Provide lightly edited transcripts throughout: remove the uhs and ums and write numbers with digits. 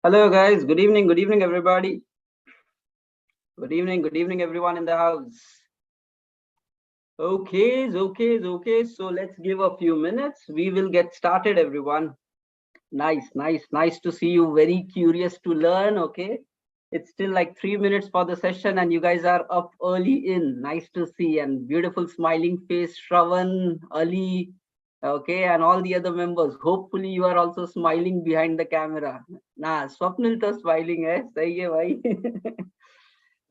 Hello guys, good evening everybody. Good evening everyone in the house. Okay. So let's give a few minutes. We will get started, everyone. Nice to see you. Very curious to learn. Okay, it's still like 3 minutes for the session, and you guys are up early in. Nice to see, and beautiful smiling face, Shravan, Ali. Okay, and all the other members. Hopefully, you are also smiling behind the camera. Nah, Swapnil to smiling hai. Sahi hai bhai.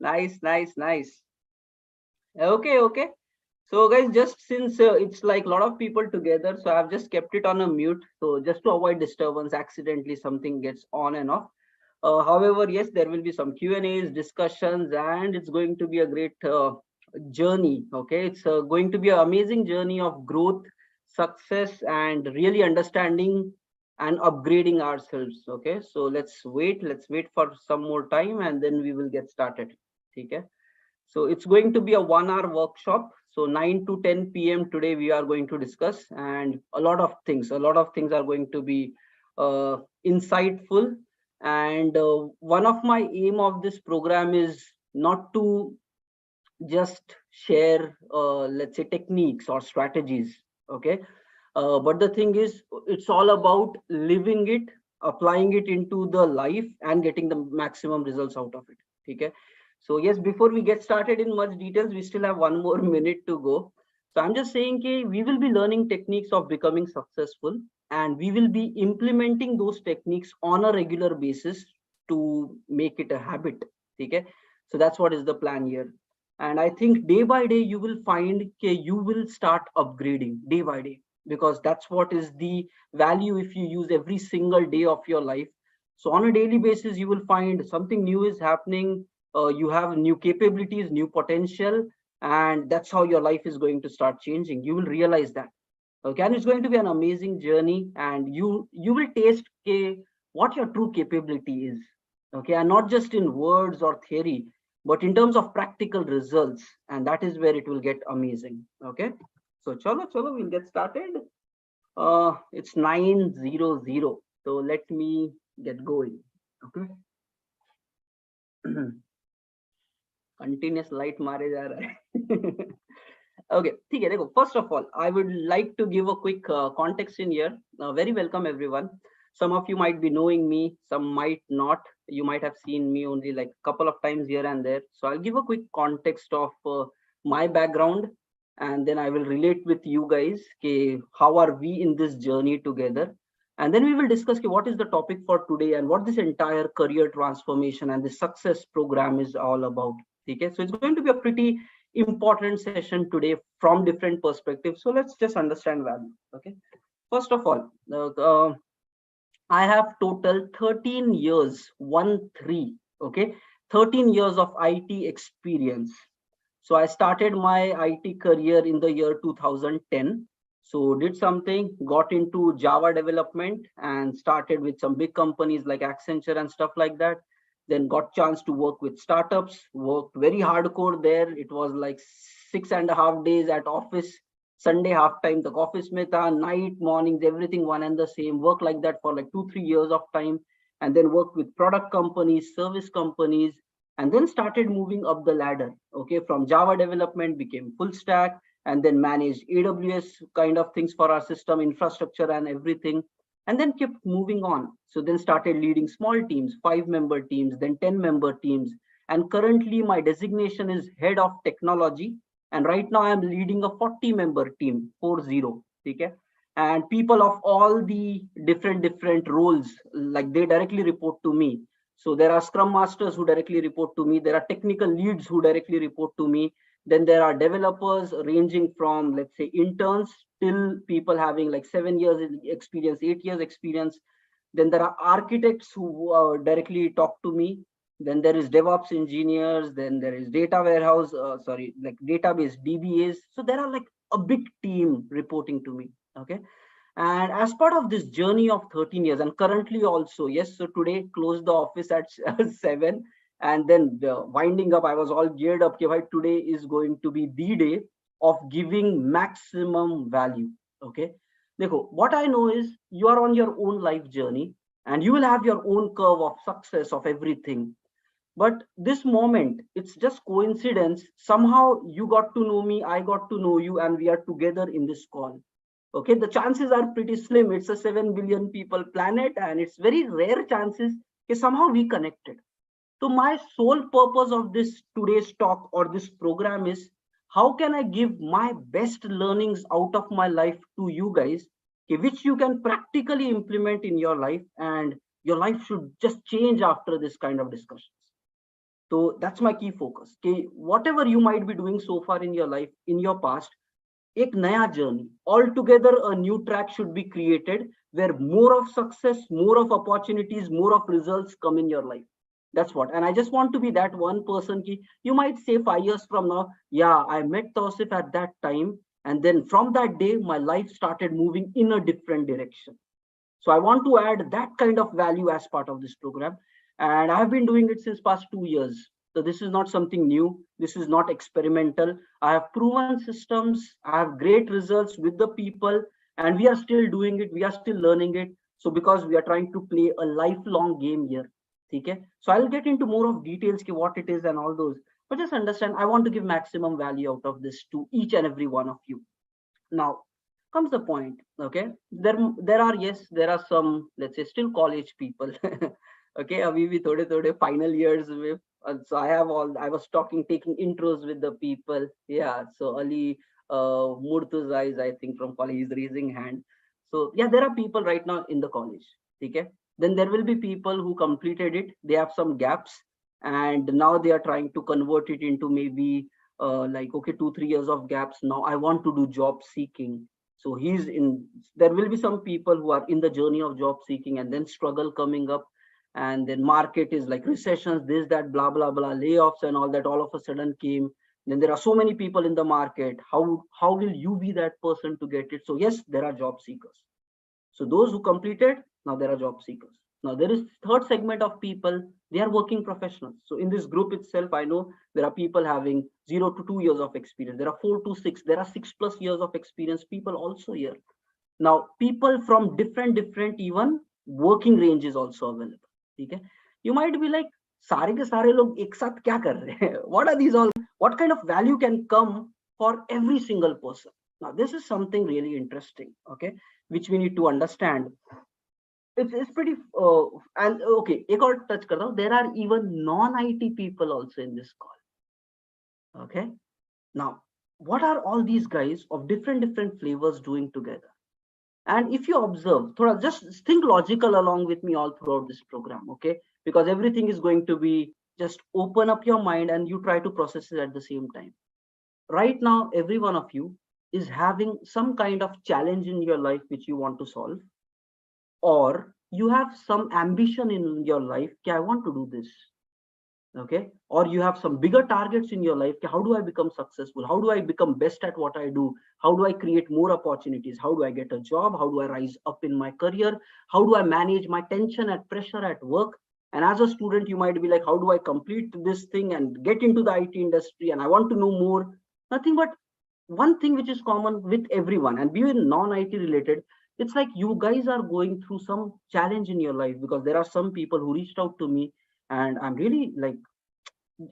Nice. Okay. So guys, just since it's like a lot of people together, so I've just kept it on a mute. So just to avoid disturbance, accidentally something gets on and off. However, yes, there will be some Q&As, discussions, and it's going to be a great journey. Okay, it's going to be an amazing journey of growth, success, and really understanding and upgrading ourselves. Okay, so let's wait for some more time, and then we will get started. Okay. So it's going to be a 1 hour workshop. So 9 to 10 p.m. today we are going to discuss, and a lot of things are going to be insightful. And one of my aim of this program is not to just share, let's say, techniques or strategies. Okay. But the thing is, it's all about living it, applying it into the life, and getting the maximum results out of it. Okay. So yes, before we get started in much details, we still have one more minute to go. So I'm just saying that we will be learning techniques of becoming successful, and we will be implementing those techniques on a regular basis to make it a habit. Okay. So that's what is the plan here. And I think day by day you will find you will start upgrading day by day, because that's what is the value if you use every single day of your life. So on a daily basis you will find something new is happening. You have new capabilities, new potential, and that's how your life is going to start changing. You will realize that. Okay, and it's going to be an amazing journey, and you will taste what your true capability is. Okay, and not just in words or theory, but in terms of practical results, and that is where it will get amazing. Okay, so chalo, we'll get started. It's 9:00, so let me get going. Okay. Continuous light मारे जा रहा है. Okay, ठीक है. देखो, first of all, I would like to give a quick context in here. Very welcome everyone. Some of you might be knowing me, some might not. You might have seen me only like a couple of times here and there. So I'll give a quick context of my background, and then I will relate with you guys. Okay, how are we in this journey together? And then we will discuss what is the topic for today and what this entire career transformation and the success program is all about. Okay, so it's going to be a pretty important session today from different perspectives. So let's just understand value. Okay, first of all, I have total 13 years, 1-3. Okay, 13 years of IT experience. So I started my IT career in the year 2010. So did something, got into Java development and started with some big companies like Accenture and stuff like that. Then got chance to work with startups, worked very hardcore there. It was like 6.5 days at office, Sunday half time, the office mein tha, night, mornings, everything one and the same. Work like that for like 2-3 years of time, and then worked with product companies, service companies, and then started moving up the ladder. Okay, from Java development became full stack, and then managed AWS kind of things for our system infrastructure and everything, and then kept moving on. So then started leading small teams, 5-member teams, then 10-member teams. And currently my designation is head of technology. And right now I'm leading a 40-member team, 40. Okay? And people of all the different roles, like they directly report to me. So there are scrum masters who directly report to me. There are technical leads who directly report to me. Then there are developers ranging from, let's say, interns till people having like 7 years experience, 8 years experience. Then there are architects who directly talk to me. Then there is DevOps engineers. Then there is data warehouse, like database DBAs. So there are like a big team reporting to me. Okay. And as part of this journey of 13 years, and currently also, yes, so today closed the office at 7, and then winding up, I was all geared up. Today is going to be the day of giving maximum value. Okay, Dekho, what I know is you are on your own life journey, and you will have your own curve of success of everything. But this moment, it's just coincidence. Somehow you got to know me, I got to know you, and we are together in this call. Okay, the chances are pretty slim. It's a 7 billion people planet, and it's very rare chances that somehow we connected. So my sole purpose of this today's talk or this program is, how can I give my best learnings out of my life to you guys, okay, which you can practically implement in your life, and your life should just change after this kind of discussions. So that's my key focus. Okay, whatever you might be doing so far in your life, in your past, एक नया journey, altogether a new track should be created where more of success, more of opportunities, more of results come in your life. That's what. And I just want to be that one person. Ki, you might say 5 years from now, yeah, I met Tausif at that time. And then from that day, my life started moving in a different direction. So I want to add that kind of value as part of this program. And I've been doing it since past 2 years. So this is not something new. This is not experimental. I have proven systems. I have great results with the people, and we are still doing it. We are still learning it. So because we are trying to play a lifelong game here. Okay. So I'll get into more of details, what it is and all those. But just understand, I want to give maximum value out of this to each and every one of you. Now comes the point. Okay, there are, yes, there are some, let's say, still college people. Okay, abhi bhi thode final years with. So I have all, I was taking intros with the people. Yeah, so Ali Murtuza is, I think, from college, is raising hand. So yeah, there are people right now in the college. Okay, then there will be people who completed it, they have some gaps, and now they are trying to convert it into maybe like, okay, 2 3 years of gaps, now I want to do job seeking. So he's in, there will be some people who are in the journey of job seeking, and then struggle coming up, and then market is like recessions, this, that, blah blah blah, layoffs and all that all of a sudden came. Then there are so many people in the market, how will you be that person to get it? So yes, there are job seekers. So those who completed, now there are job seekers. Now there is third segment of people, they are working professionals. So in this group itself, I know there are people having 0 to 2 years of experience. There are 4 to 6, there are 6+ years of experience people also here. Now people from different even working range is also available. Okay, you might be like, सारे के सारे लोग एक साथ क्या कर रहे हैं? What are these all? What kind of value can come for every single person? Now this is something really interesting, okay, which we need to understand. It's pretty and okay, एक और touch करता हूँ. There are even non-IT people also in this call. Okay, now what are all these guys of different flavors doing together? And if you observe, thoda, just think logical along with me all throughout this program, okay? Because everything is going to be, just open up your mind and you try to process it at the same time. Right now, every one of you is having some kind of challenge in your life which you want to solve, or you have some ambition in your life, okay, I want to do this. Okay, or you have some bigger targets in your life. How do I become successful? How do I become best at what I do? How do I create more opportunities? How do I get a job? How do I rise up in my career? How do I manage my tension and pressure at work? And as a student, you might be like, how do I complete this thing and get into the IT industry? And I want to know more. Nothing but one thing which is common with everyone, and being non-IT related, it's like you guys are going through some challenge in your life, because there are some people who reached out to me, and I'm really like,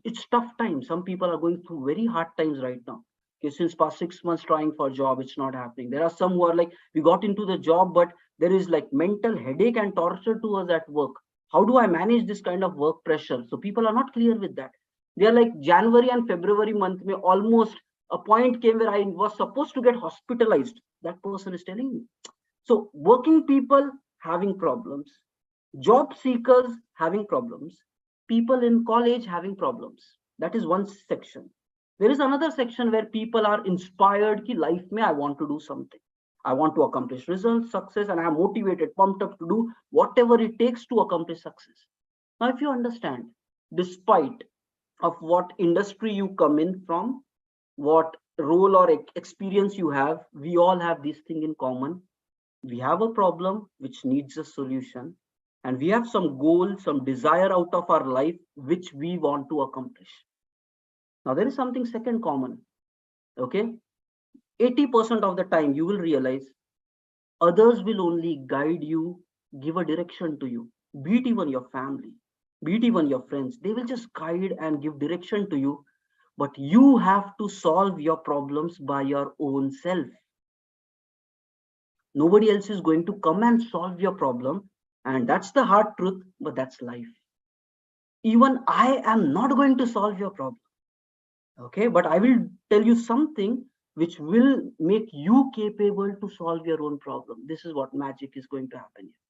it's tough time. Some people are going through very hard times right now. Okay, since past 6 months trying for a job, it's not happening. There are some who are like, we got into the job, but there is like mental headache and torture to us at work. How do I manage this kind of work pressure? So people are not clear with that. They are like, January and February month, may almost a point came where I was supposed to get hospitalized. That person is telling me. So working people having problems, job seekers having problems, people in college having problems. That is one section. There is another section where people are inspired ki life mein I want to do something. I want to accomplish results, success, and I am motivated, pumped up to do whatever it takes to accomplish success. Now, if you understand, despite of what industry you come in from, what role or experience you have, we all have this thing in common. We have a problem which needs a solution, and we have some goal, some desire out of our life which we want to accomplish. Now there is something second common. Okay, 80% of the time you will realize others will only guide you, give a direction to you, be it even your family, be it even your friends. They will just guide and give direction to you, but you have to solve your problems by your own self. Nobody else is going to come and solve your problem. And that's the hard truth, but that's life. Even I am not going to solve your problem. Okay, but I will tell you something which will make you capable to solve your own problem. This is what magic is going to happen here.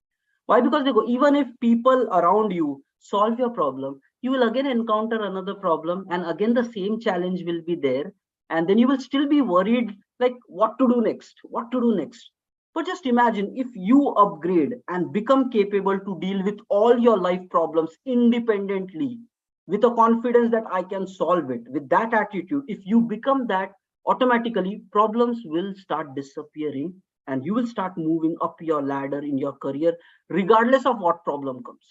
Why? Because they go, even if people around you solve your problem, you will again encounter another problem, and again the same challenge will be there. And then you will still be worried, like what to do next, what to do next. But just imagine if you upgrade and become capable to deal with all your life problems independently, with a confidence that I can solve it, with that attitude, if you become that, automatically problems will start disappearing and you will start moving up your ladder in your career regardless of what problem comes.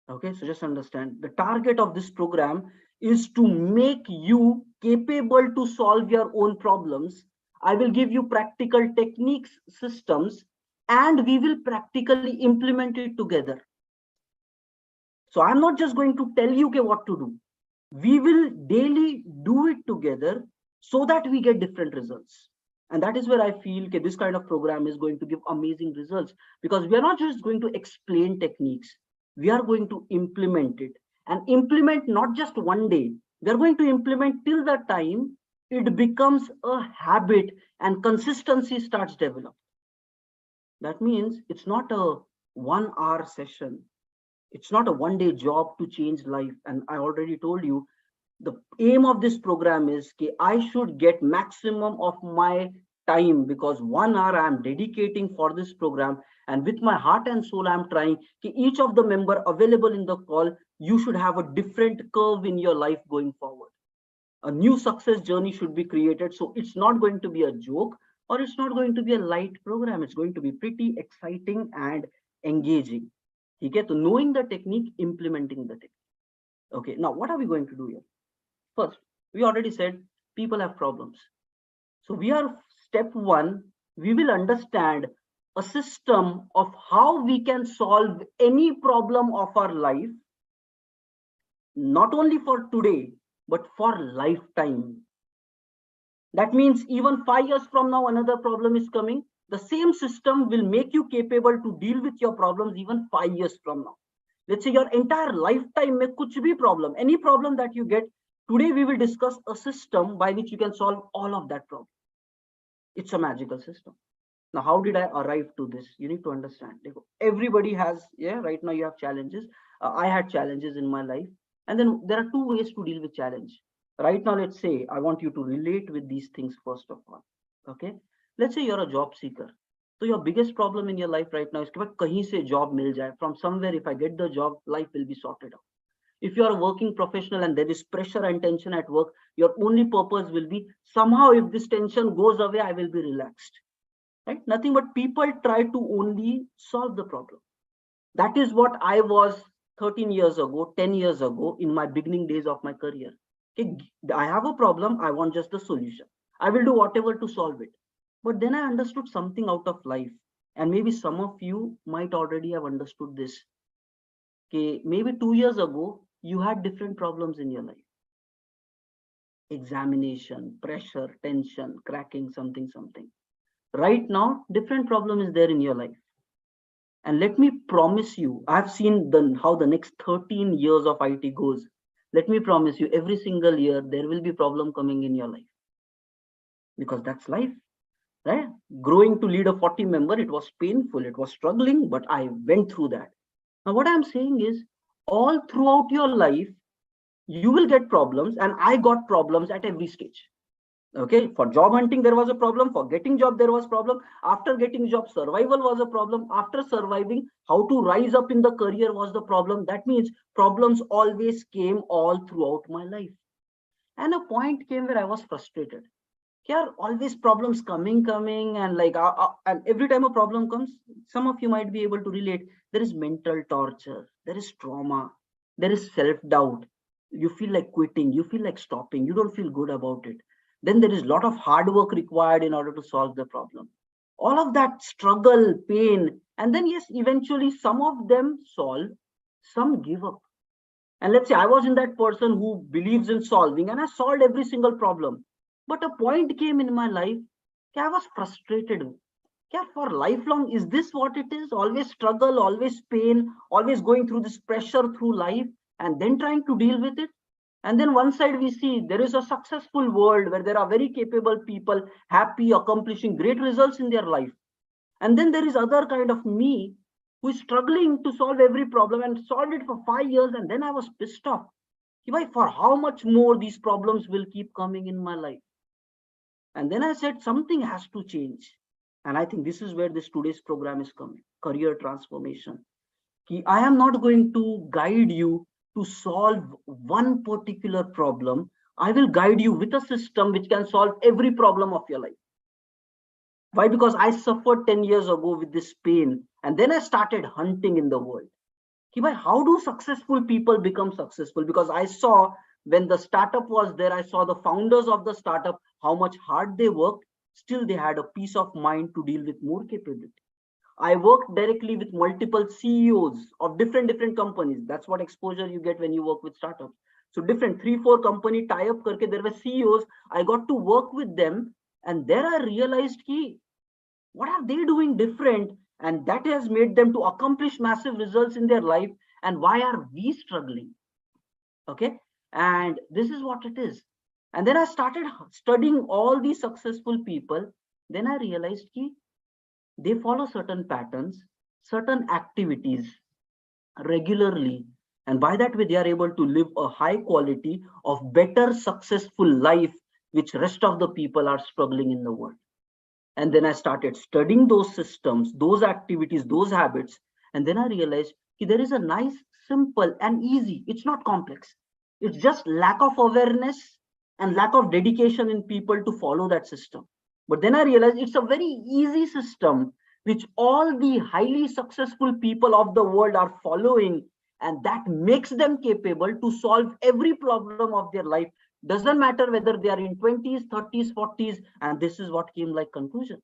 Okay, so just understand the target of this program is to make you capable to solve your own problems. I will give you practical techniques, systems, and we will practically implement it together. So I'm not just going to tell you what to do. We will daily do it together so that we get different results. And that is where I feel this kind of program is going to give amazing results, because we are not just going to explain techniques, we are going to implement it, and implement not just one day. We are going to implement till the time it becomes a habit and consistency starts developing. That means it's not a 1 hour session. It's not a one-day job to change life. And I already told you, the aim of this program is I should get maximum of my time, because 1 hour I'm dedicating for this program, and with my heart and soul I'm trying each of the member available in the call, you should have a different curve in your life going forward. A new success journey should be created. So it's not going to be a joke, or it's not going to be a light program. It's going to be pretty exciting and engaging. Okay, so knowing the technique, implementing the technique. Okay, now what are we going to do here? First, we already said people have problems. So we are step one, we will understand a system of how we can solve any problem of our life, not only for today, but for lifetime. That means even 5 years from now, another problem is coming. The same system will make you capable to deal with your problems even 5 years from now. Let's say your entire lifetime mein kuch bhi problem, any problem that you get, today we will discuss a system by which you can solve all of that problem. It's a magical system. Now, how did I arrive to this? You need to understand. Everybody has, right now you have challenges. I had challenges in my life. And then there are two ways to deal with challenge. Right now, let's say I want you to relate with these things first of all. Okay. Let's say you're a job seeker. So your biggest problem in your life right now is kahin se job mil jaye. From somewhere, if I get the job, life will be sorted out. If you are a working professional and there is pressure and tension at work, your only purpose will be somehow if this tension goes away, I will be relaxed. Right? Nothing but people try to only solve the problem. That is what I was 13 years ago, 10 years ago in my beginning days of my career. Okay, I have a problem, I want just the solution. I will do whatever to solve it. But then I understood something out of life. And maybe some of you might already have understood this. Okay, maybe 2 years ago, you had different problems in your life. Examination, pressure, tension, cracking, something. Right now, different problem is there in your life. And let me promise you, I've seen how the next 13 years of IT goes. Let me promise you, every single year, there will be problem coming in your life. Because that's life, right? Growing to lead a 40 member, it was painful, it was struggling, but I went through that. Now, what I'm saying is, all throughout your life, you will get problems, and I got problems at every stage. Okay, for job hunting, there was a problem. For getting job, there was problem. After getting job, survival was a problem. After surviving, how to rise up in the career was the problem. That means problems always came all throughout my life. And a point came where I was frustrated. Here, always problems coming, and and every time a problem comes, some of you might be able to relate. There is mental torture, there is trauma, there is self-doubt. You feel like quitting, you feel like stopping, you don't feel good about it. Then there is a lot of hard work required in order to solve the problem. All of that struggle, pain, And then yes, eventually some of them solve, some give up. And let's say I was in that person who believes in solving and I solved every single problem. But a point came in my life, I was frustrated. Yeah, for lifelong, is this what it is? Always struggle, always pain, always going through this pressure through life and then trying to deal with it. And then one side we see there is a successful world where there are very capable people, happy, accomplishing great results in their life. And then there is other kind of me who is struggling to solve every problem and solved it for 5 years. And then I was pissed off. For how much more these problems will keep coming in my life? And then I said something has to change. And I think this is where this today's program is coming, career transformation. I am not going to guide you to solve one particular problem. I will guide you with a system which can solve every problem of your life. Why? Because I suffered 10 years ago with this pain. And then I started hunting in the world. How do successful people become successful? Because I saw when the startup was there, I saw the founders of the startup, how much hard they worked. Still, they had a peace of mind to deal with more capability. I worked directly with multiple CEOs of different companies. That's what exposure you get when you work with startups. So different 3-4 company tie up karke, there were CEOs. I got to work with them, and there I realized what are they doing different, and that has made them to accomplish massive results in their life. And why are we struggling? Okay, and this is what it is. And then I started studying all these successful people. Then I realized they follow certain patterns, certain activities regularly. And by that way, they are able to live a high quality of better successful life, which rest of the people are struggling in the world. And then I started studying those systems, those activities, those habits. And then I realized there is a nice, simple and easy, it's not complex. It's just lack of awareness and lack of dedication in people to follow that system. But then I realized it's a very easy system which all the highly successful people of the world are following, and that makes them capable to solve every problem of their life. Doesn't matter whether they are in 20s, 30s, 40s, and this is what came like conclusion.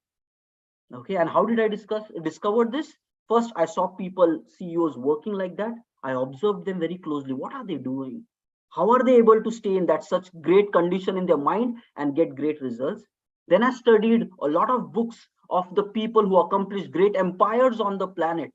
Okay, and how did I discover this? First, I saw people, CEOs working like that. I observed them very closely. What are they doing? How are they able to stay in that such great condition in their mind and get great results? Then I studied a lot of books of the people who accomplished great empires on the planet,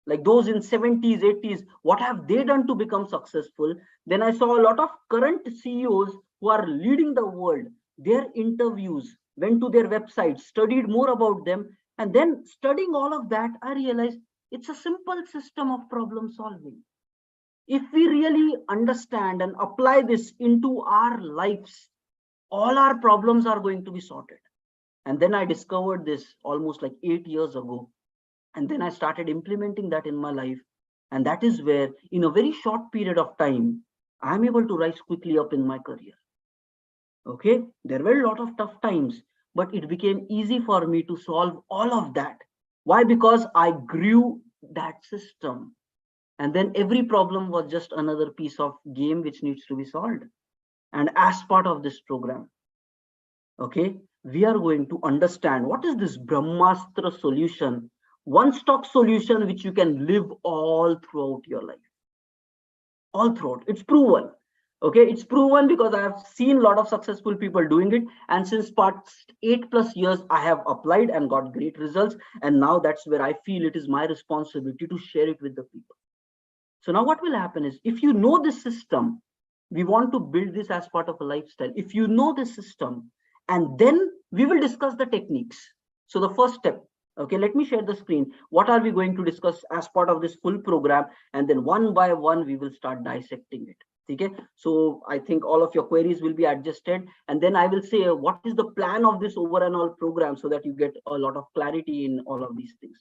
like those in 70s, 80s. What have they done to become successful? Then I saw a lot of current CEOs who are leading the world, their interviews, went to their websites, studied more about them. And then studying all of that, I realized it's a simple system of problem solving. If we really understand and apply this into our lives, all our problems are going to be sorted. And then I discovered this almost like 8 years ago. And then I started implementing that in my life. And that is where, in a very short period of time, I'm able to rise quickly up in my career. Okay, there were a lot of tough times, but it became easy for me to solve all of that. Why? Because I grew that system. And then every problem was just another piece of game which needs to be solved. And as part of this program, okay, we are going to understand what is this Brahmastra solution, one stock solution which you can live all throughout your life. All throughout. It's proven. Okay, it's proven because I have seen a lot of successful people doing it. And since past 8+ years, I have applied and got great results. And now that's where I feel it is my responsibility to share it with the people. So now what will happen is, if you know this system, we want to build this as part of a lifestyle. If you know this system, and then we will discuss the techniques. So the first step, okay, let me share the screen. What are we going to discuss as part of this full program? And then one by one, we will start dissecting it. Okay, so I think all of your queries will be adjusted. And then I will say, what is the plan of this overall program, so that you get a lot of clarity in all of these things.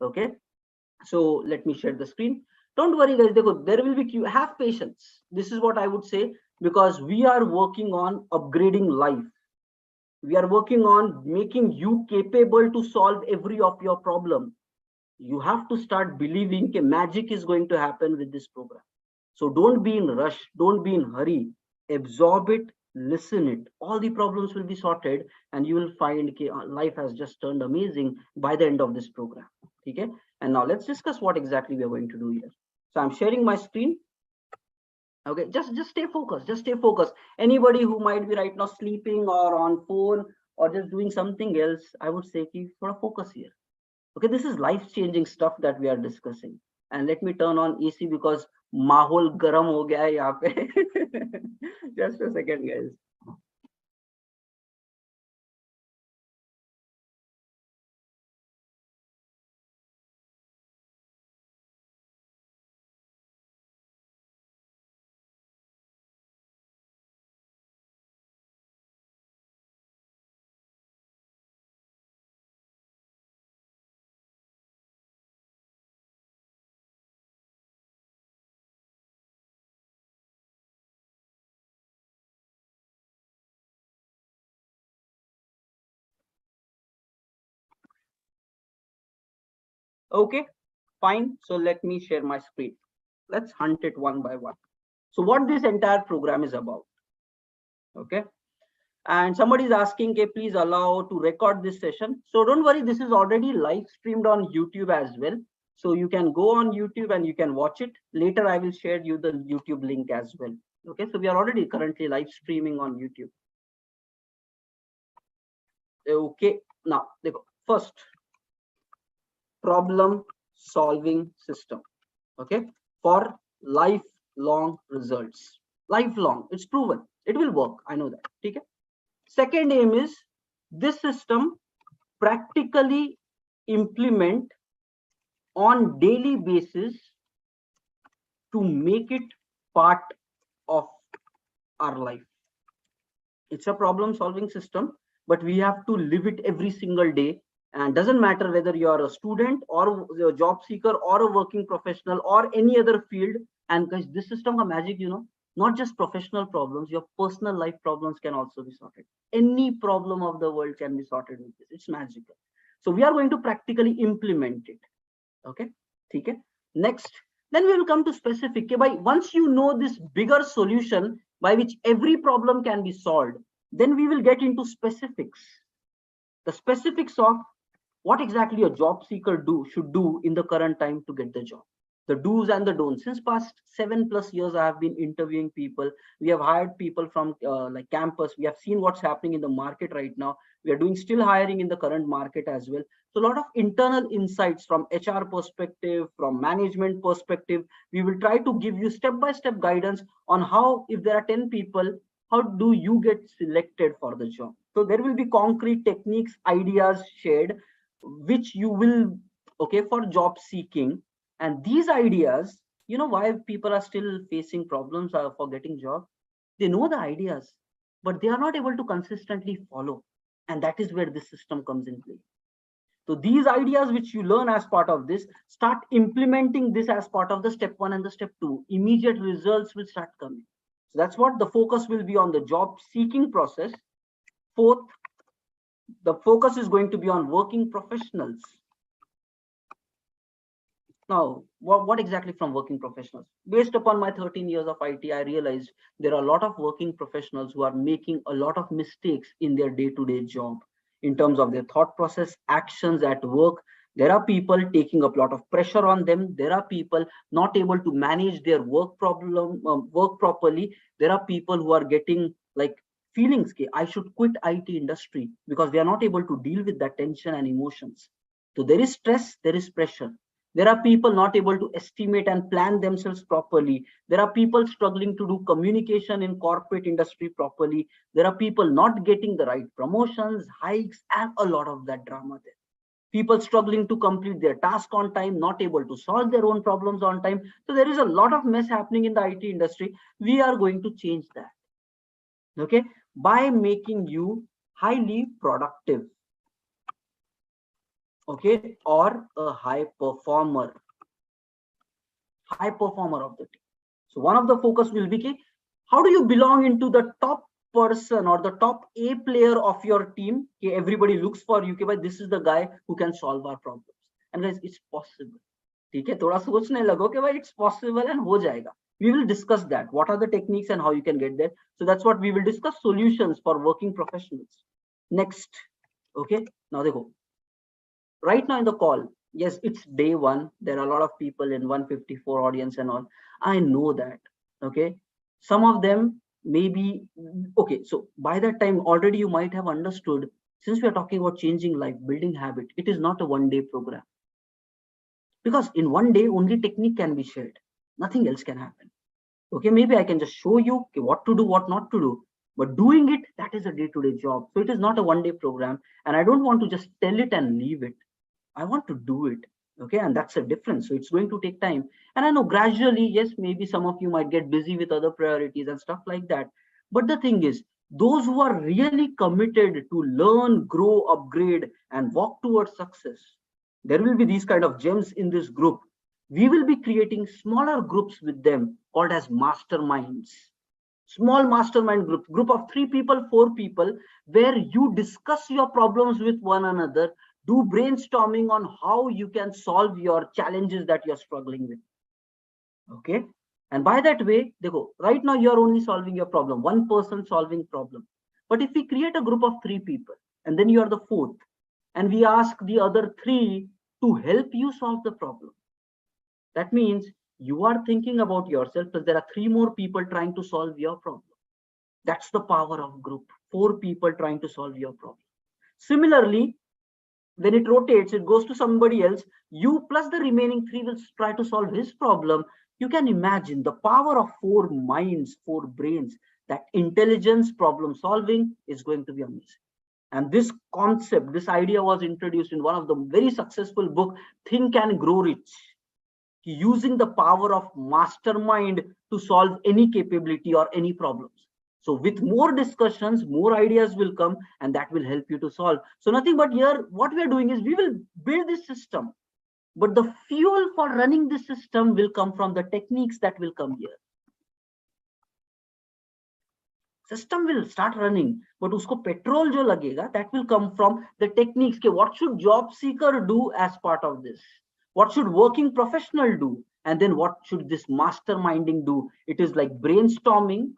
Okay, so let me share the screen. Don't worry, guys. There will be have patience. This is what I would say, because we are working on upgrading life. We are working on making you capable to solve every of your problem. You have to start believing that magic is going to happen with this program. So don't be in rush. Don't be in hurry. Absorb it. Listen it. All the problems will be sorted, and you will find life has just turned amazing by the end of this program. Okay, and now let's discuss what exactly we are going to do here. So I'm sharing my screen. Okay, just stay focused, just stay focused. Anybody who might be right now sleeping or on phone or just doing something else, I would say keep for a focus here. Okay, this is life changing stuff that we are discussing. And let me turn on AC because mahol garam ho gaya hai yahan pe. Just a second, guys. Okay, fine. So let me share my screen. Let's hunt it one by one. So what this entire program is about. Okay, and somebody is asking, okay, please allow to record this session. So don't worry, this is already live streamed on YouTube as well. So you can go on YouTube and you can watch it. Later, I will share you the YouTube link as well. Okay, so we are already currently live streaming on YouTube. Okay, now first, problem solving system. Okay, for lifelong results. Lifelong, it's proven. It will work. I know that. Okay. Second aim is this system practically implement on daily basis to make it part of our life. It's a problem solving system, but we have to live it every single day. And doesn't matter whether you are a student or a job seeker or a working professional or any other field. And guys, this system of magic, not just professional problems, your personal life problems can also be sorted. Any problem of the world can be sorted with this. It's magical. So we are going to practically implement it. Okay, okay. Next, then we will come to specific. Okay, by once you know this bigger solution by which every problem can be solved, then we will get into specifics. The specifics of what exactly a job seeker should do in the current time to get the job. The do's and the don'ts. Since past 7+ years, I have been interviewing people. We have hired people from like campus. We have seen what's happening in the market right now. We are doing still hiring in the current market as well. So a lot of internal insights from HR perspective, from management perspective. We will try to give you step-by-step guidance on how, if there are 10 people, how do you get selected for the job. So there will be concrete techniques, ideas shared, which you will, okay, for job seeking. And these ideas, why people are still facing problems for getting jobs. They know the ideas, but they are not able to consistently follow. And that is where this system comes in play. So these ideas which you learn as part of this, start implementing this as part of the step 1 and the step 2. Immediate results will start coming. So that's what the focus will be on, the job seeking process. Fourth, the focus is going to be on working professionals. Now, what exactly from working professionals? Based upon my 13 years of IT, I realized there are a lot of working professionals who are making a lot of mistakes in their day-to-day job in terms of their thought process, actions at work. There are people taking up a lot of pressure on them. There are people not able to manage their work properly. There are people who are getting like feelings, I should quit IT industry because they are not able to deal with that tension and emotions. So there is stress, there is pressure. There are people not able to estimate and plan themselves properly. There are people struggling to do communication in corporate industry properly. There are people not getting the right promotions, hikes, and a lot of that drama there. People struggling to complete their task on time, not able to solve their own problems on time. So there is a lot of mess happening in the IT industry. We are going to change that. Okay, by making you highly productive. Okay, or a high performer of the team. So one of the focus will be, how do you belong into the top person or the top A player of your team? Okay, everybody looks for you, but this is the guy who can solve our problems. And guys, it's possible. Okay, थोड़ा सोचने लगो कि भाई it's possible and हो जाएगा. We will discuss that. What are the techniques and how you can get there? So that's what we will discuss, solutions for working professionals. Next, okay. Now देखो, right now in the call, Yes, it's day one. There are a lot of people in 154 audience and all. I know that. Okay. Some of them maybe, okay. So by that time, already you might have understood, since we are talking about changing life, building habit, it is not a 1 day program. Because in 1 day, only technique can be shared. Nothing else can happen. Okay. Maybe I can just show you okay, what to do, what not to do. But doing it, that is a day-to-day job. So it is not a 1 day program. And I don't want to just tell it and leave it. I want to do it. Okay. And that's a difference. So it's going to take time. And I know gradually, yes, maybe some of you might get busy with other priorities and stuff like that. But the thing is, those who are really committed to learn, grow, upgrade, and walk towards success, there will be these kind of gems in this group. We will be creating smaller groups with them called as masterminds. Small mastermind group of 3 people, 4 people, where you discuss your problems with one another, do brainstorming on how you can solve your challenges that you're struggling with. Okay. And by that way, they go, right now you're only solving your problem, one person solving problem. But if we create a group of 3 people, and then you are the fourth, and we ask the other 3 to help you solve the problem, that means you are thinking about yourself, but there are 3 more people trying to solve your problem. That's the power of group. 4 people trying to solve your problem. Similarly, when it rotates, it goes to somebody else. You plus the remaining 3 will try to solve his problem. You can imagine the power of 4 minds, 4 brains. That intelligence problem solving is going to be amazing. And this concept, this idea was introduced in one of the very successful book, Think and Grow Rich. Using the power of mastermind to solve any capability or any problems. So with more discussions, more ideas will come, and that will help you to solve. So nothing but here, what we are doing is we will build this system, but the fuel for running this system will come from the techniques that will come here. System will start running, but usko petrol jo lagega, that will come from the techniques. What should job seeker do as part of this? What should working professional do? And then what should this masterminding do? It is like brainstorming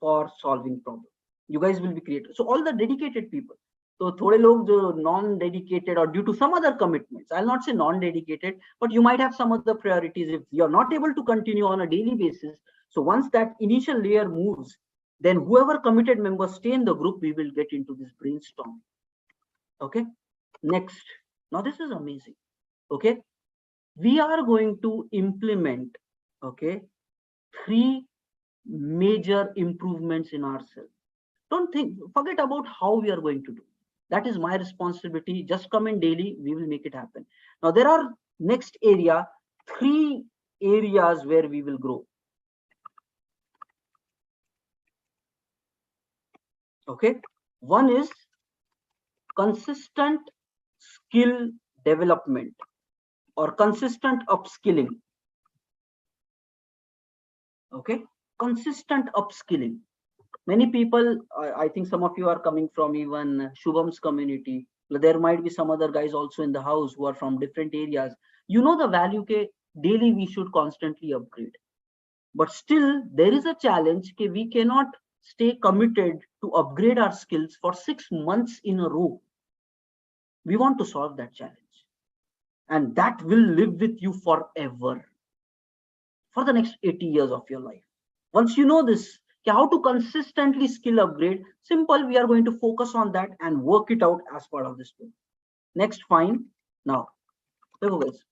for solving problems. You guys will be creative. So all the dedicated people. So thode log jo non-dedicated or due to some other commitments, I'll not say non-dedicated, but you might have some other priorities if you're not able to continue on a daily basis. So once that initial layer moves, then whoever committed members stay in the group, we will get into this brainstorm. Okay. Next. Now this is amazing. Okay. We are going to implement, okay, 3 major improvements in ourselves. Don't forget about how we are going to do. That is my responsibility. Just come in daily, we will make it happen. Now there are next area, 3 areas where we will grow. Okay. One is consistent skill development or consistent upskilling. Okay. Consistent upskilling. Many people, I think some of you are coming from even Shubham's community. There might be some other guys also in the house who are from different areas. You know the value ke daily we should constantly upgrade. But still there is a challenge ke we cannot stay committed to upgrade our skills for 6 months in a row. We want to solve that challenge. And that will live with you forever. For the next 80 years of your life. Once you know this, how to consistently skill upgrade, simple, we are going to focus on that and work it out as part of this book. Next, fine. Now, guys,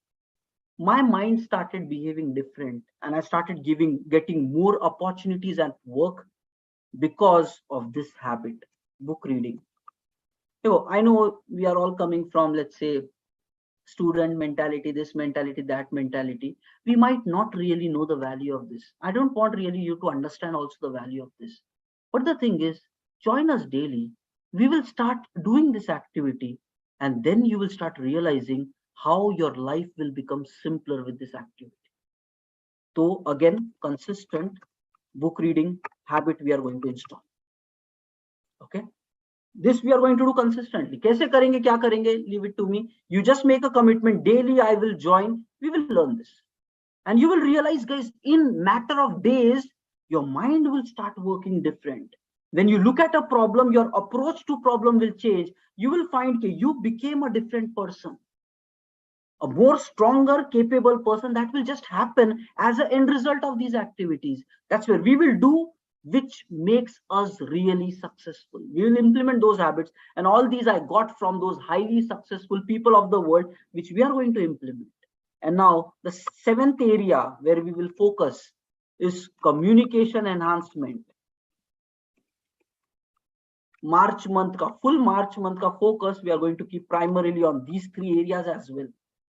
my mind started behaving different and I started getting more opportunities at work because of this habit, book reading. I know we are all coming from, let's say, student mentality, this mentality, that mentality. We might not really know the value of this. I don't want really you to understand also the value of this. But the thing is, join us daily. We will start doing this activity and then you will start realizing how your life will become simpler with this activity. So again, consistent book reading habit we are going to install. Okay. This we are going to do consistently. Kaise karenge, kya karenge? Leave it to me. You just make a commitment daily. I will join. We will learn this. And you will realize, guys, in matter of days, your mind will start working different. When you look at a problem, your approach to problem will change. You will find that you became a different person, a more stronger, capable person. That will just happen as an end result of these activities. That's where we will do which makes us really successful. We will implement those habits, and all these I got from those highly successful people of the world, which we are going to implement. And now the seventh area where we will focus is communication enhancement. March month ka full March month ka focus we are going to keep primarily on these three areas as well.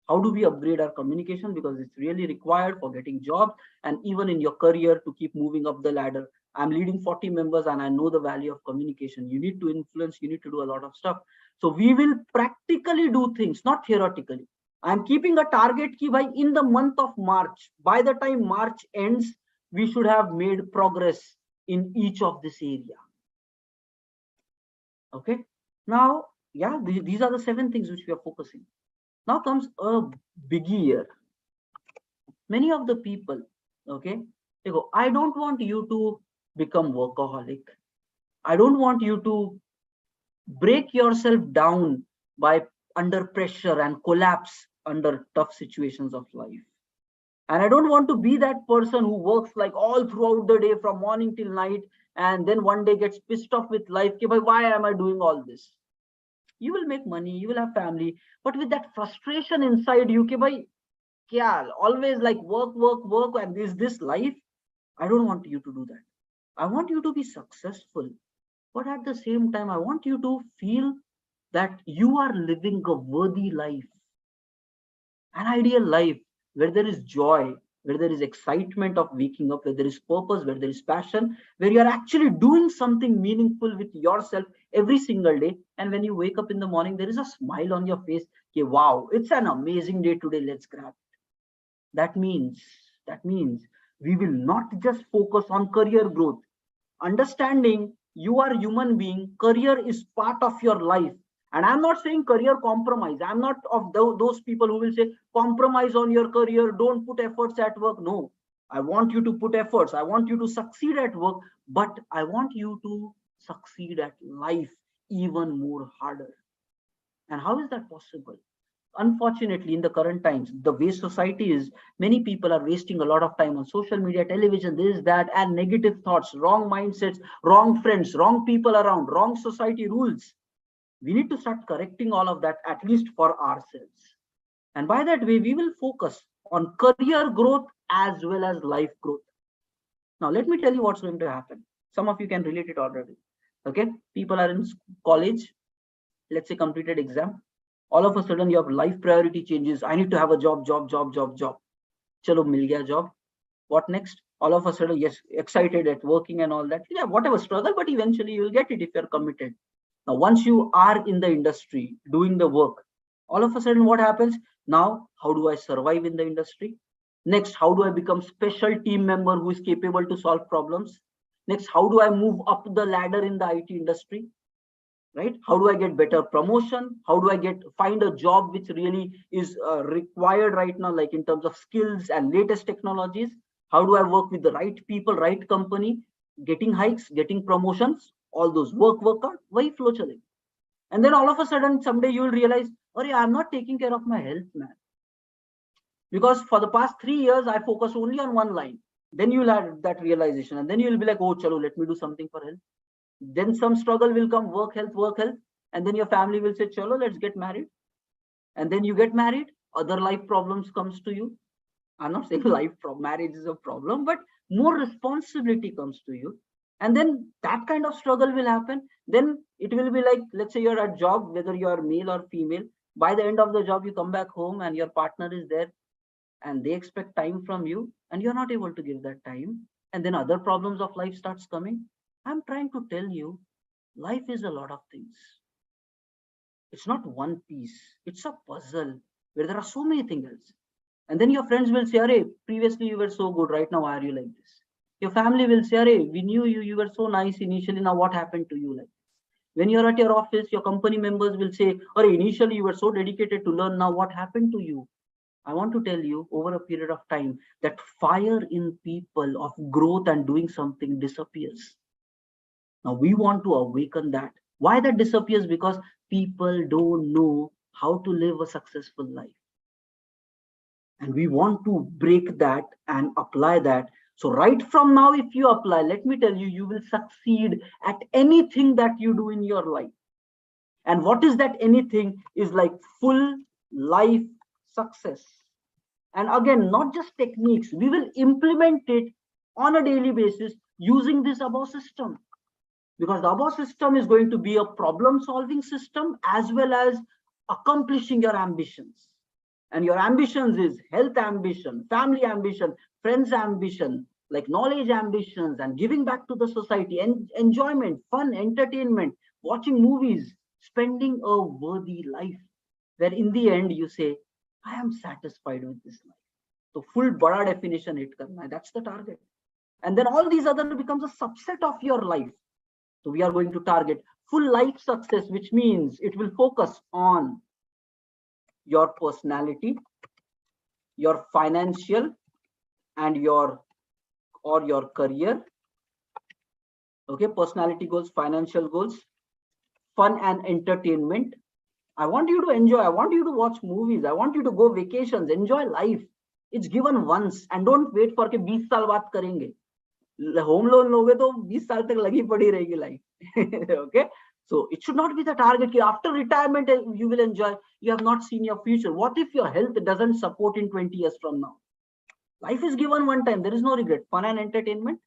How do we upgrade our communication, because it's really required for getting jobs and even in your career to keep moving up the ladder. I'm leading 40 members and I know the value of communication. You need to influence, you need to do a lot of stuff. So we will practically do things, not theoretically. I'm keeping a target ki bhai in the month of March, by the time March ends, we should have made progress in each of this area. Okay. Now, yeah, these are the 7 things which we are focusing. Now comes a biggie here. Many of the people, okay, they go, I don't want you to become workaholic. I don't want you to break yourself down by under pressure and collapse under tough situations of life. And I don't want to be that person who works like all throughout the day from morning till night and then one day gets pissed off with life. Why am I doing all this? You will make money, you will have family, but with that frustration inside you, always like work, and this life, I don't want you to do that. I want you to be successful, but at the same time, I want you to feel that you are living a worthy life, an ideal life where there is joy, where there is excitement of waking up, where there is purpose, where there is passion, where you are actually doing something meaningful with yourself every single day. And when you wake up in the morning, there is a smile on your face. Okay, wow, it's an amazing day today. Let's grab it. That means we will not just focus on career growth. Understanding you are a human being, career is part of your life. And I'm not saying career compromise. I'm not of those people who will say compromise on your career, don't put efforts at work. No, I want you to put efforts. I want you to succeed at work, but I want you to succeed at life even more harder. And how is that possible? Unfortunately, in the current times, the way society is, many people are wasting a lot of time on social media, television, this, that, and negative thoughts, wrong mindsets, wrong friends, wrong people around, wrong society rules. We need to start correcting all of that, at least for ourselves. And by that way, we will focus on career growth as well as life growth. Now, let me tell you what's going to happen. Some of you can relate it already. Okay, people are in college, let's say completed exam. All of a sudden, your life priority changes. I need to have a job. Chalo, mil gaya job. What next? All of a sudden, yes, excited at working and all that. Yeah, whatever struggle, but eventually you will get it if you're committed. Now, once you are in the industry doing the work, all of a sudden, what happens? Now, how do I survive in the industry? Next, how do I become special team member who is capable to solve problems? Next, how do I move up the ladder in the IT industry? Right? How do I get better promotion? How do I find a job which really is required right now, like in terms of skills and latest technologies? How do I work with the right people, right company, getting hikes, getting promotions, all those work out, why flow chale? And then all of a sudden, someday you will realize, oh yeah, I'm not taking care of my health, man. Because for the past 3 years, I focus only on one line. Then you'll have that realization, and then you'll be like, oh, chalo, let me do something for health. Then some struggle will come, work health, and then your family will say, chalo, let's get married. And then you get married, other life problems comes to you. I'm not saying marriage is a problem, but more responsibility comes to you. And then that kind of struggle will happen. Then it will be like, let's say you're at job, whether you're male or female. By the end of the job, you come back home and your partner is there and they expect time from you and you're not able to give that time. And then other problems of life starts coming. I'm trying to tell you, life is a lot of things. It's not one piece. It's a puzzle where there are so many things. And then your friends will say, Arey, previously you were so good. Right now, why are you like this? Your family will say, Arey, we knew you. You were so nice initially. Now what happened to you? Like when you're at your office, your company members will say, Arey, initially you were so dedicated to learn. Now what happened to you? I want to tell you over a period of time that fire in people of growth and doing something disappears. Now we want to awaken that. Why that disappears? Because people don't know how to live a successful life. And we want to break that and apply that. So right from now, if you apply, let me tell you, you will succeed at anything that you do in your life. And what is that anything? Is like full life success. And again, not just techniques, we will implement it on a daily basis using this above system, because the above system is going to be a problem solving system as well as accomplishing your ambitions. And your ambitions is health ambition, family ambition, friends ambition, like knowledge ambitions, and giving back to the society, and enjoyment, fun, entertainment, watching movies, spending a worthy life, where in the end you say, I am satisfied with this life. So full bada definition hit karna hai, that's the target. And then all these other becomes a subset of your life. So we are going to target full life success, which means it will focus on your personality, your financial, and your career. Okay, personality goals, financial goals, fun and entertainment. I want you to enjoy. I want you to watch movies. I want you to go vacations. Enjoy life. It's given once, and don't wait for के 20 साल बाद करेंगे. Home loan लोगे तो 20 साल तक लगी पड़ी रहेगी life. Okay, so it should not be the target कि after retirement you will enjoy. You have not seen your future. What if your health doesn't support in 20 years from now? Life is given one time. There is no regret. Fun and entertainment.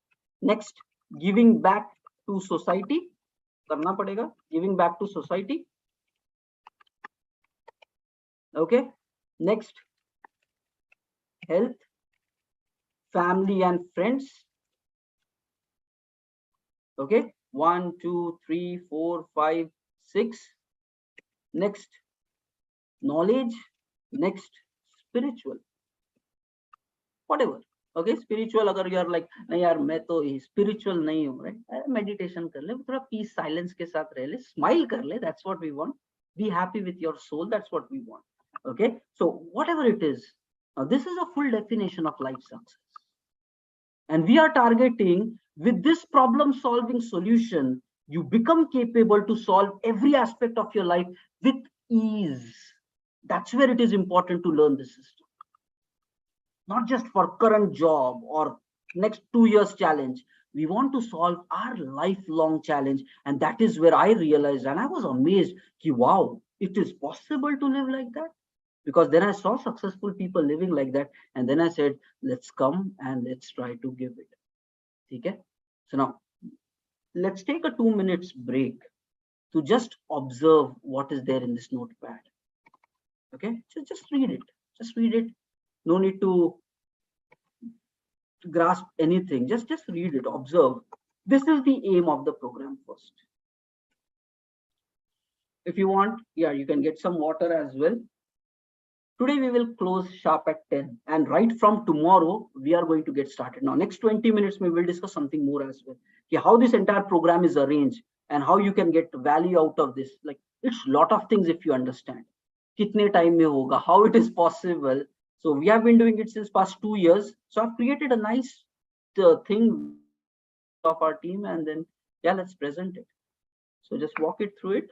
Next, giving back to society. करना पड़ेगा. Giving back to society. Okay. Next, health, family and friends. Okay, 1 2 3 4 5 6. Next, knowledge. Next, spiritual, whatever. Okay, spiritual, agar you are like nahi yaar main to spiritual nahi hu, right, meditation kar le, thoda peace silence ke sath reh le, smile kar le, that's what we want. Be happy with your soul, that's what we want. Okay, so whatever it is, this is a full definition of life success. And we are targeting with this problem solving solution, you become capable to solve every aspect of your life with ease. That's where it is important to learn this system. Not just for current job or next 2 years challenge. We want to solve our lifelong challenge. And that is where I realized, and I was amazed, wow, it is possible to live like that. Because then I saw successful people living like that. And then I said, let's come and let's try to give it. Okay? So now let's take a 2 minutes break to just observe what is there in this notepad. Okay, so just read it. Just read it. No need to grasp anything. Just read it, observe. This is the aim of the program first. If you want, yeah, you can get some water as well. Today we will close sharp at 10, and right from tomorrow we are going to get started. Now next 20 minutes we will discuss something more as well. Okay, how this entire program is arranged and how you can get value out of this. Like, it's a lot of things if you understand. Kitne time mein hoga, how it is possible. So we have been doing it since past 2 years. So I've created a nice thing of our team, and then yeah, let's present it. So just walk it through it.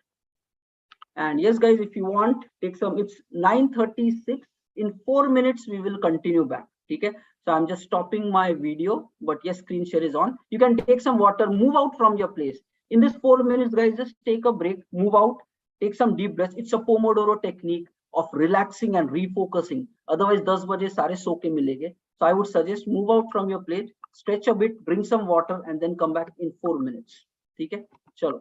And yes, guys, if you want, take some. It's 9:36. In 4 minutes, we will continue back. Okay. So I'm just stopping my video, but yes, screen share is on. You can take some water, move out from your place. In this 4 minutes, guys, just take a break, move out, take some deep breaths. It's a Pomodoro technique of relaxing and refocusing. Otherwise, 10 baje sare so ke milenge. So I would suggest move out from your place, stretch a bit, bring some water, and then come back in 4 minutes. Okay. Chalo.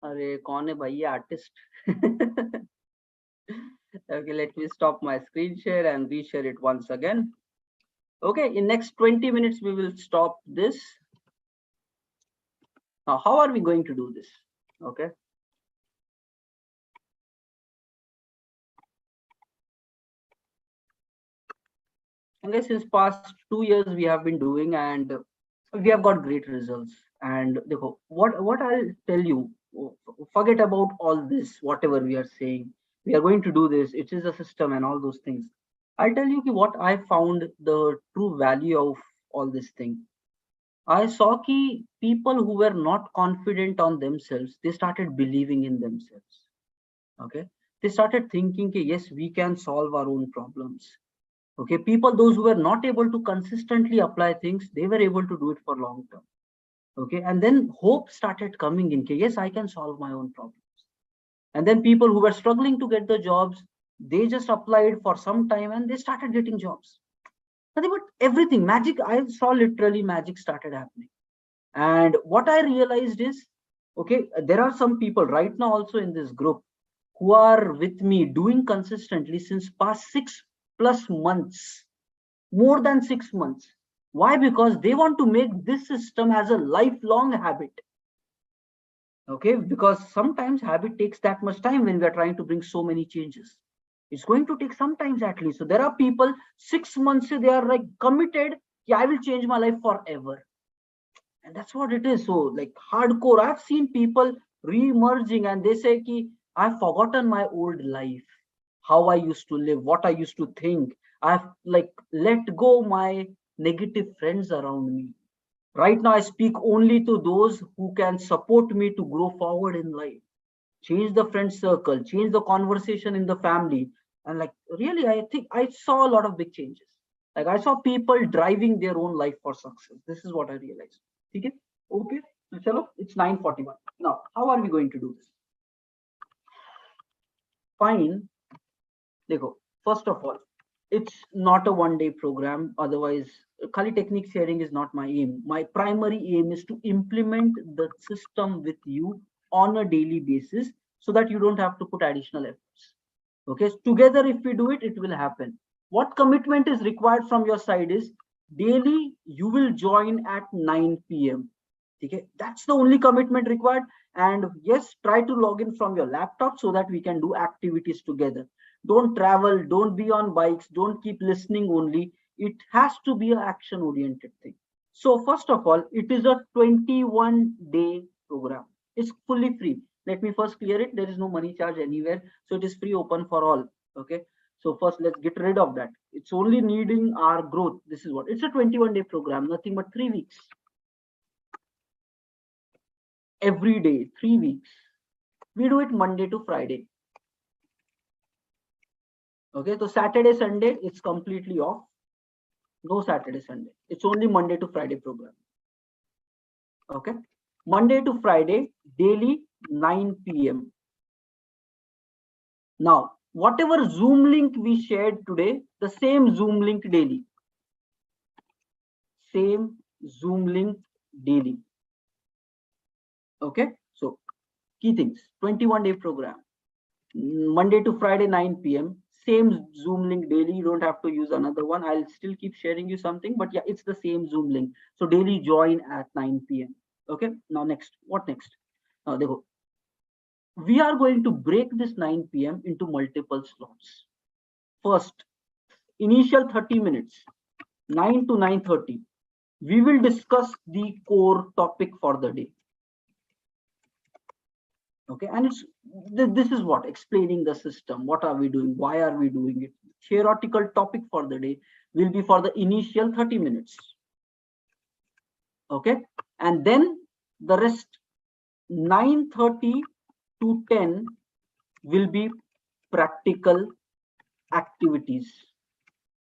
अरे कौन है भाई ये artist? Okay, let me stop my screen share and reshare it once again. Okay, in next 20 minutes we will stop this. Now how are we going to do this? Okay, okay, since past 2 years we have been doing, and we have got great results. And what I'll tell you, forget about all this, whatever we are saying, we are going to do this, it is a system and all those things. I'll tell you what I found the true value of all this thing. I saw ki people who were not confident on themselves, they started believing in themselves. Okay, they started thinking ki, yes, we can solve our own problems. Okay, people those who were not able to consistently apply things, they were able to do it for long term. Okay, and then hope started coming in. Yes, I can solve my own problems. And then people who were struggling to get the jobs, they just applied for some time and they started getting jobs. Nothing but everything magic. I saw literally magic started happening. And what I realized is, okay, there are some people right now also in this group who are with me doing consistently since past 6+ months, more than 6 months. Why? Because they want to make this system as a lifelong habit. Okay, because sometimes habit takes that much time when we are trying to bring so many changes. It's going to take some time at least. So there are people 6 months they are like committed, yeah, I will change my life forever. And that's what it is. So like hardcore, I've seen people re-emerging and they say ki, I've forgotten my old life, how I used to live, what I used to think. I've like let go my negative friends around me. Right now, I speak only to those who can support me to grow forward in life. Change the friend circle, change the conversation in the family. And like, really, I think I saw a lot of big changes. Like, I saw people driving their own life for success. This is what I realized. Okay? Okay. So, chalo, it's 9:41. Now, how are we going to do this? Fine. Dekho, first of all, it's not a one-day program. Otherwise, Kali technique sharing is not my aim. My primary aim is to implement the system with you on a daily basis so that you don't have to put additional efforts. Okay, together if we do it, it will happen. What commitment is required from your side is daily you will join at 9 p.m. Okay, that's the only commitment required. And yes, try to log in from your laptop so that we can do activities together. Don't travel, don't be on bikes, don't keep listening only. It has to be an action oriented thing. So first of all, it is a 21-day program. It's fully free. Let me first clear it. There is no money charge anywhere. So it is free, open for all. Okay. So first let's get rid of that. It's only needing our growth. This is what it's a 21-day program, nothing but 3 weeks. Every day, 3 weeks. We do it Monday to Friday. Okay, so Saturday, Sunday, it's completely off. No Saturday, Sunday. It's only Monday to Friday program. Okay, Monday to Friday, daily 9 p.m. Now, whatever Zoom link we shared today, the same Zoom link daily. Same Zoom link daily. Okay, so key things, 21-day program. Monday to Friday, 9 p.m. Same Zoom link daily. You don't have to use another one. I'll still keep sharing you something, but yeah, it's the same Zoom link. So daily join at 9 p.m. Okay. Now next, what next? Now they go. We are going to break this 9 p.m. into multiple slots. First, initial 30 minutes, 9 to 9:30. We will discuss the core topic for the day. Okay, and it's this is what explaining the system, what are we doing, why are we doing it. Theoretical topic for the day will be for the initial 30 minutes. Okay, and then the rest 9:30 to 10 will be practical activities,